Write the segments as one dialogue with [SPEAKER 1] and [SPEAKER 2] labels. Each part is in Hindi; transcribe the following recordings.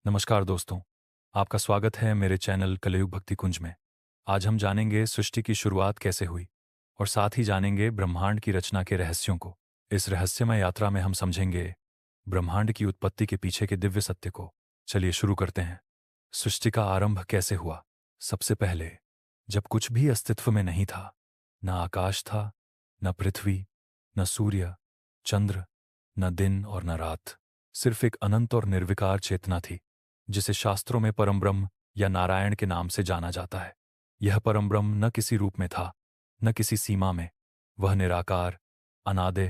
[SPEAKER 1] नमस्कार दोस्तों, आपका स्वागत है मेरे चैनल कलयुग भक्ति कुंज में। आज हम जानेंगे सृष्टि की शुरुआत कैसे हुई और साथ ही जानेंगे ब्रह्मांड की रचना के रहस्यों को। इस रहस्यमय यात्रा में हम समझेंगे ब्रह्मांड की उत्पत्ति के पीछे के दिव्य सत्य को। चलिए शुरू करते हैं। सृष्टि का आरंभ कैसे हुआ? सबसे पहले जब कुछ भी अस्तित्व में नहीं था, न आकाश था, न पृथ्वी, न सूर्य, चंद्र, न दिन और न रात, सिर्फ एक अनंत और निर्विकार चेतना थी जिसे शास्त्रों में परमब्रह्म या नारायण के नाम से जाना जाता है। यह परमब्रह्म न किसी रूप में था, न किसी सीमा में। वह निराकार, अनादि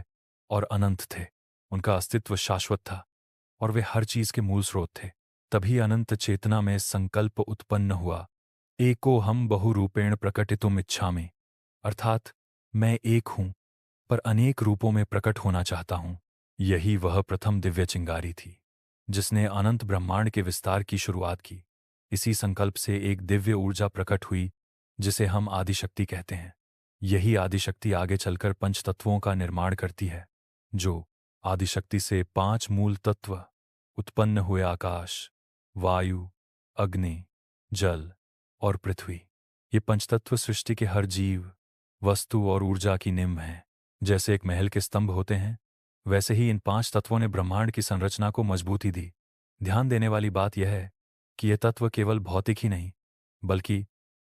[SPEAKER 1] और अनंत थे। उनका अस्तित्व शाश्वत था और वे हर चीज के मूल स्रोत थे। तभी अनंत चेतना में संकल्प उत्पन्न हुआ, एको हम बहुरूपेण प्रकटितुम इच्छामि। अर्थात मैं एक हूं पर अनेक रूपों में प्रकट होना चाहता हूं। यही वह प्रथम दिव्य चिंगारी थी जिसने अनंत ब्रह्मांड के विस्तार की शुरुआत की। इसी संकल्प से एक दिव्य ऊर्जा प्रकट हुई जिसे हम आदिशक्ति कहते हैं। यही आदिशक्ति आगे चलकर पंच तत्वों का निर्माण करती है। जो आदिशक्ति से 5 मूल तत्व उत्पन्न हुए, आकाश, वायु, अग्नि, जल और पृथ्वी। ये पंचतत्व सृष्टि के हर जीव, वस्तु और ऊर्जा की निम्न हैं। जैसे एक महल के स्तंभ होते हैं, वैसे ही इन 5 तत्वों ने ब्रह्मांड की संरचना को मजबूती दी। ध्यान देने वाली बात यह है कि ये तत्व केवल भौतिक ही नहीं बल्कि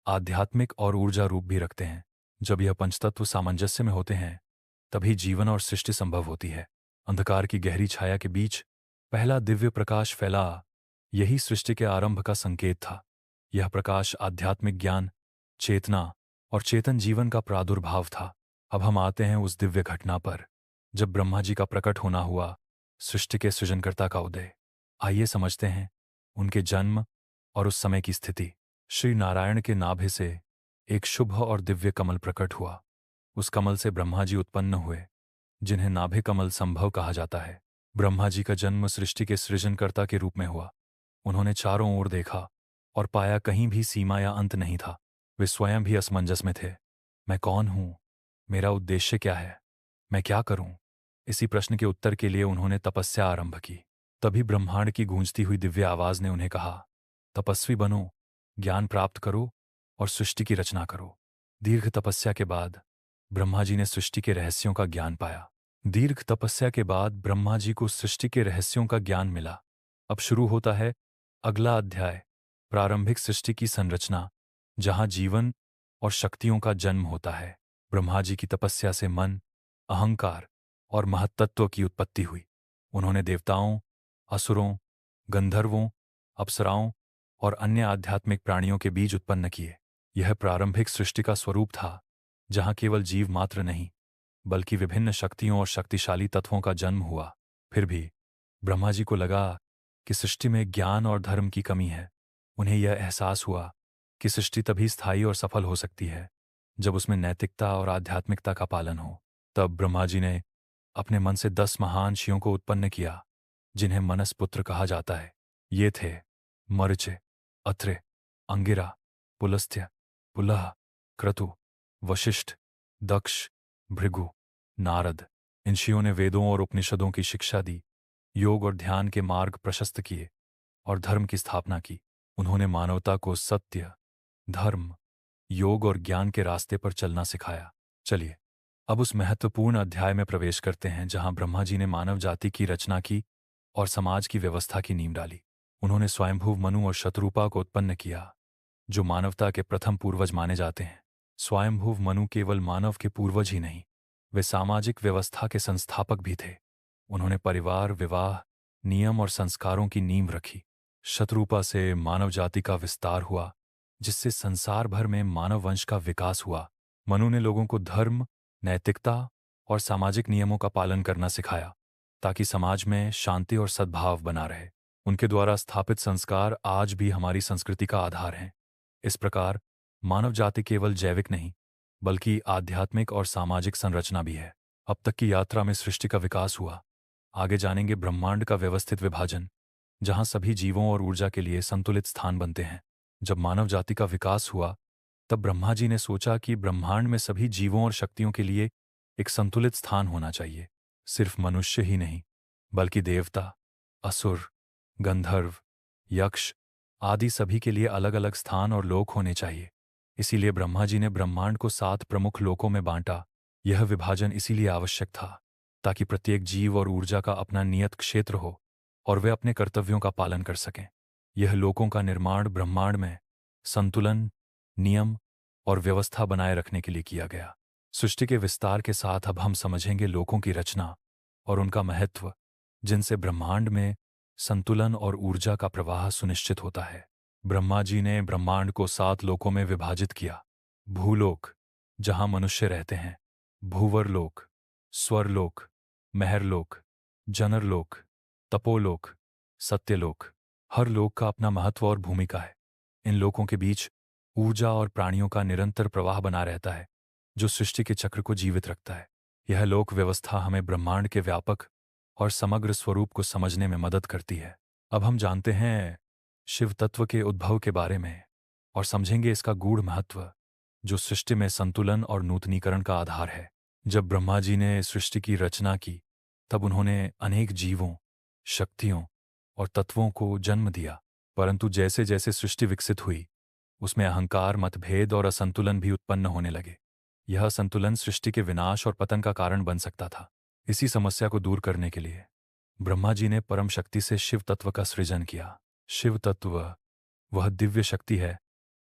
[SPEAKER 1] आध्यात्मिक और ऊर्जा रूप भी रखते हैं। जब यह पंचतत्व सामंजस्य में होते हैं तभी जीवन और सृष्टि संभव होती है। अंधकार की गहरी छाया के बीच पहला दिव्य प्रकाश फैला, यही सृष्टि के आरंभ का संकेत था। यह प्रकाश आध्यात्मिक ज्ञान, चेतना और चेतन जीवन का प्रादुर्भाव था। अब हम आते हैं उस दिव्य घटना पर जब ब्रह्मा जी का प्रकट होना हुआ, सृष्टि के सृजनकर्ता का उदय। आइए समझते हैं उनके जन्म और उस समय की स्थिति। श्री नारायण के नाभि से एक शुभ और दिव्य कमल प्रकट हुआ। उस कमल से ब्रह्मा जी उत्पन्न हुए, जिन्हें नाभि कमल संभव कहा जाता है। ब्रह्मा जी का जन्म सृष्टि के सृजनकर्ता के रूप में हुआ। उन्होंने चारों ओर देखा और पाया कहीं भी सीमा या अंत नहीं था। वे स्वयं भी असमंजस में थे। मैं कौन हूं? मेरा उद्देश्य क्या है? मैं क्या करूं? इसी प्रश्न के उत्तर के लिए उन्होंने तपस्या आरंभ की। तभी ब्रह्मांड की गूंजती हुई दिव्य आवाज ने उन्हें कहा, तपस्वी बनो, ज्ञान प्राप्त करो और सृष्टि की रचना करो। दीर्घ तपस्या के बाद ब्रह्मा जी ने सृष्टि के रहस्यों का ज्ञान पाया। दीर्घ तपस्या के बाद ब्रह्मा जी को सृष्टि के रहस्यों का ज्ञान मिला। अब शुरू होता है अगला अध्याय, प्रारंभिक सृष्टि की संरचना, जहां जीवन और शक्तियों का जन्म होता है। ब्रह्मा जी की तपस्या से मन, अहंकार और महत्तत्व की उत्पत्ति हुई। उन्होंने देवताओं, असुरों, गंधर्वों, अप्सराओं और अन्य आध्यात्मिक प्राणियों के बीज उत्पन्न किए। यह प्रारंभिक सृष्टि का स्वरूप था, जहां केवल जीव मात्र नहीं बल्कि विभिन्न शक्तियों और शक्तिशाली तत्वों का जन्म हुआ। फिर भी ब्रह्मा जी को लगा कि सृष्टि में ज्ञान और धर्म की कमी है। उन्हें यह एहसास हुआ कि सृष्टि तभी स्थायी और सफल हो सकती है जब उसमें नैतिकता और आध्यात्मिकता का पालन हो। तब ब्रह्मा जी ने अपने मन से 10 महान ऋषियों को उत्पन्न किया, जिन्हें मनसपुत्र कहा जाता है। ये थे मरीचि, अत्रि, अंगिरा, पुलस्त्य, पुलह, क्रतु, वशिष्ठ, दक्ष, भृगु, नारद। इन ऋषियों ने वेदों और उपनिषदों की शिक्षा दी, योग और ध्यान के मार्ग प्रशस्त किए और धर्म की स्थापना की। उन्होंने मानवता को सत्य, धर्म, योग और ज्ञान के रास्ते पर चलना सिखाया। चलिए अब उस महत्वपूर्ण अध्याय में प्रवेश करते हैं जहां ब्रह्मा जी ने मानव जाति की रचना की और समाज की व्यवस्था की नींव डाली। उन्होंने स्वयंभू मनु और शतरूपा को उत्पन्न किया, जो मानवता के प्रथम पूर्वज माने जाते हैं। स्वयंभू मनु केवल मानव के पूर्वज ही नहीं, वे सामाजिक व्यवस्था के संस्थापक भी थे। उन्होंने परिवार, विवाह, नियम और संस्कारों की नींव रखी। शतरूपा से मानव जाति का विस्तार हुआ, जिससे संसार भर में मानव वंश का विकास हुआ। मनु ने लोगों को धर्म, नैतिकता और सामाजिक नियमों का पालन करना सिखाया, ताकि समाज में शांति और सद्भाव बना रहे। उनके द्वारा स्थापित संस्कार आज भी हमारी संस्कृति का आधार हैं। इस प्रकार मानव जाति केवल जैविक नहीं बल्कि आध्यात्मिक और सामाजिक संरचना भी है। अब तक की यात्रा में सृष्टि का विकास हुआ। आगे जानेंगे ब्रह्मांड का व्यवस्थित विभाजन, जहां सभी जीवों और ऊर्जा के लिए संतुलित स्थान बनते हैं। जब मानव जाति का विकास हुआ तब ब्रह्मा जी ने सोचा कि ब्रह्मांड में सभी जीवों और शक्तियों के लिए एक संतुलित स्थान होना चाहिए। सिर्फ मनुष्य ही नहीं बल्कि देवता, असुर, गंधर्व, यक्ष आदि सभी के लिए अलग अलग स्थान और लोक होने चाहिए। इसीलिए ब्रह्मा जी ने ब्रह्मांड को 7 प्रमुख लोकों में बांटा। यह विभाजन इसीलिए आवश्यक था ताकि प्रत्येक जीव और ऊर्जा का अपना नियत क्षेत्र हो और वे अपने कर्तव्यों का पालन कर सकें। यह लोकों का निर्माण ब्रह्मांड में संतुलन, नियम और व्यवस्था बनाए रखने के लिए किया गया। सृष्टि के विस्तार के साथ अब हम समझेंगे लोकों की रचना और उनका महत्व, जिनसे ब्रह्मांड में संतुलन और ऊर्जा का प्रवाह सुनिश्चित होता है। ब्रह्मा जी ने ब्रह्मांड को 7 लोकों में विभाजित किया। भूलोक, जहां मनुष्य रहते हैं, भूवरलोक, स्वरलोक, महरलोक, जनरलोक, तपोलोक, सत्यलोक। हर लोक का अपना महत्व और भूमिका है। इन लोकों के बीच ऊर्जा और प्राणियों का निरंतर प्रवाह बना रहता है, जो सृष्टि के चक्र को जीवित रखता है। यह लोक व्यवस्था हमें ब्रह्मांड के व्यापक और समग्र स्वरूप को समझने में मदद करती है। अब हम जानते हैं शिव तत्व के उद्भव के बारे में और समझेंगे इसका गूढ़ महत्व, जो सृष्टि में संतुलन और नूतनीकरण का आधार है। जब ब्रह्मा जी ने सृष्टि की रचना की, तब उन्होंने अनेक जीवों, शक्तियों और तत्वों को जन्म दिया। परंतु जैसे जैसे सृष्टि विकसित हुई, उसमें अहंकार, मतभेद और असंतुलन भी उत्पन्न होने लगे। यह असंतुलन सृष्टि के विनाश और पतन का कारण बन सकता था। इसी समस्या को दूर करने के लिए ब्रह्मा जी ने परम शक्ति से शिव तत्व का सृजन किया। शिव तत्व वह दिव्य शक्ति है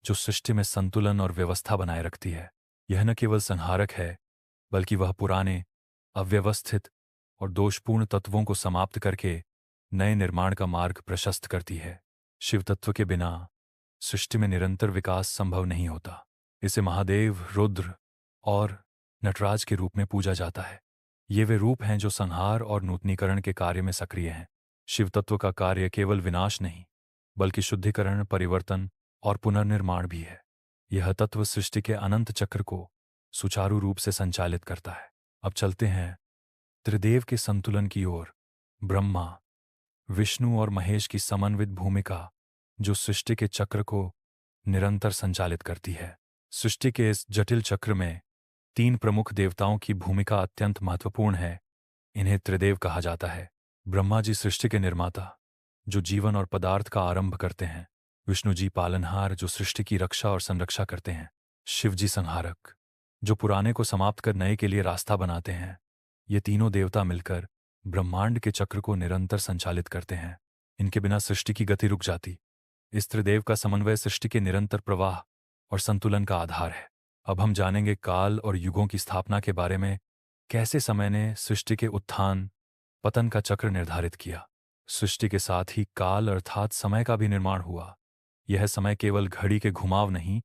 [SPEAKER 1] जो सृष्टि में संतुलन और व्यवस्था बनाए रखती है। यह न केवल संहारक है, बल्कि वह पुराने, अव्यवस्थित और दोषपूर्ण तत्वों को समाप्त करके नए निर्माण का मार्ग प्रशस्त करती है। शिव तत्व के बिना सृष्टि में निरंतर विकास संभव नहीं होता। इसे महादेव, रुद्र और नटराज के रूप में पूजा जाता है। ये वे रूप हैं जो संहार और नूतनीकरण के कार्य में सक्रिय हैं। शिव तत्व का कार्य केवल विनाश नहीं, बल्कि शुद्धिकरण, परिवर्तन और पुनर्निर्माण भी है। यह तत्व सृष्टि के अनंत चक्र को सुचारू रूप से संचालित करता है। अब चलते हैं त्रिदेव के संतुलन की ओर। ब्रह्मा, विष्णु और महेश की समन्वित भूमिका, जो सृष्टि के चक्र को निरंतर संचालित करती है। सृष्टि के इस जटिल चक्र में 3 प्रमुख देवताओं की भूमिका अत्यंत महत्वपूर्ण है। इन्हें त्रिदेव कहा जाता है। ब्रह्मा जी सृष्टि के निर्माता, जो जीवन और पदार्थ का आरंभ करते हैं। विष्णु जी पालनहार, जो सृष्टि की रक्षा और संरक्षा करते हैं। शिव जी संहारक, जो पुराने को समाप्त कर नए के लिए रास्ता बनाते हैं। ये तीनों देवता मिलकर ब्रह्मांड के चक्र को निरंतर संचालित करते हैं। इनके बिना सृष्टि की गति रुक जाती। इस त्रिदेव का समन्वय सृष्टि के निरंतर प्रवाह और संतुलन का आधार है। अब हम जानेंगे काल और युगों की स्थापना के बारे में, कैसे समय ने सृष्टि के उत्थान, पतन का चक्र निर्धारित किया। सृष्टि के साथ ही काल अर्थात समय का भी निर्माण हुआ। यह समय केवल घड़ी के घुमाव नहीं,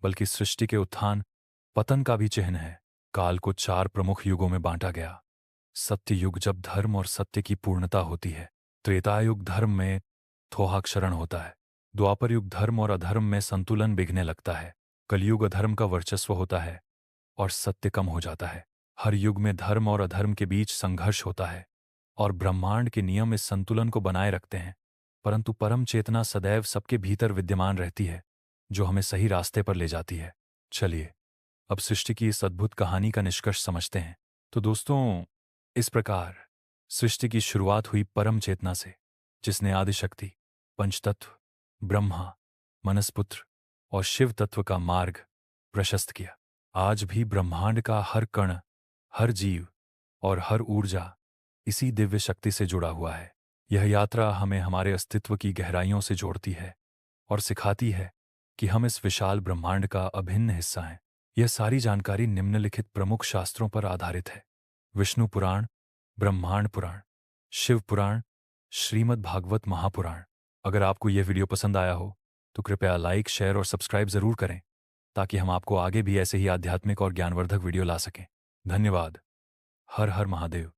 [SPEAKER 1] बल्कि सृष्टि के उत्थान, पतन का भी चिन्ह है। काल को 4 प्रमुख युगों में बांटा गया। सत्य युग, जब धर्म और सत्य की पूर्णता होती है। त्रेतायुग, धर्म में थोहाक्षरण होता है। द्वापर युग, धर्म और अधर्म में संतुलन बिगड़ने लगता है। कलयुग, अधर्म का वर्चस्व होता है और सत्य कम हो जाता है। हर युग में धर्म और अधर्म के बीच संघर्ष होता है और ब्रह्मांड के नियम इस संतुलन को बनाए रखते हैं। परंतु परम चेतना सदैव सबके भीतर विद्यमान रहती है, जो हमें सही रास्ते पर ले जाती है। चलिए अब सृष्टि की इस अद्भुत कहानी का निष्कर्ष समझते हैं। तो दोस्तों, इस प्रकार सृष्टि की शुरुआत हुई परम चेतना से, जिसने आदिशक्ति, पंचतत्व, ब्रह्मा, मनसपुत्र और शिव तत्व का मार्ग प्रशस्त किया। आज भी ब्रह्मांड का हर कण, हर जीव और हर ऊर्जा इसी दिव्य शक्ति से जुड़ा हुआ है। यह यात्रा हमें हमारे अस्तित्व की गहराइयों से जोड़ती है और सिखाती है कि हम इस विशाल ब्रह्मांड का अभिन्न हिस्सा हैं। यह सारी जानकारी निम्नलिखित प्रमुख शास्त्रों पर आधारित है: विष्णु पुराण, ब्रह्मांड पुराण, शिव पुराण, श्रीमद् भागवत महापुराण। अगर आपको यह वीडियो पसंद आया हो तो कृपया लाइक, शेयर और सब्सक्राइब जरूर करें, ताकि हम आपको आगे भी ऐसे ही आध्यात्मिक और ज्ञानवर्धक वीडियो ला सकें। धन्यवाद। हर हर महादेव।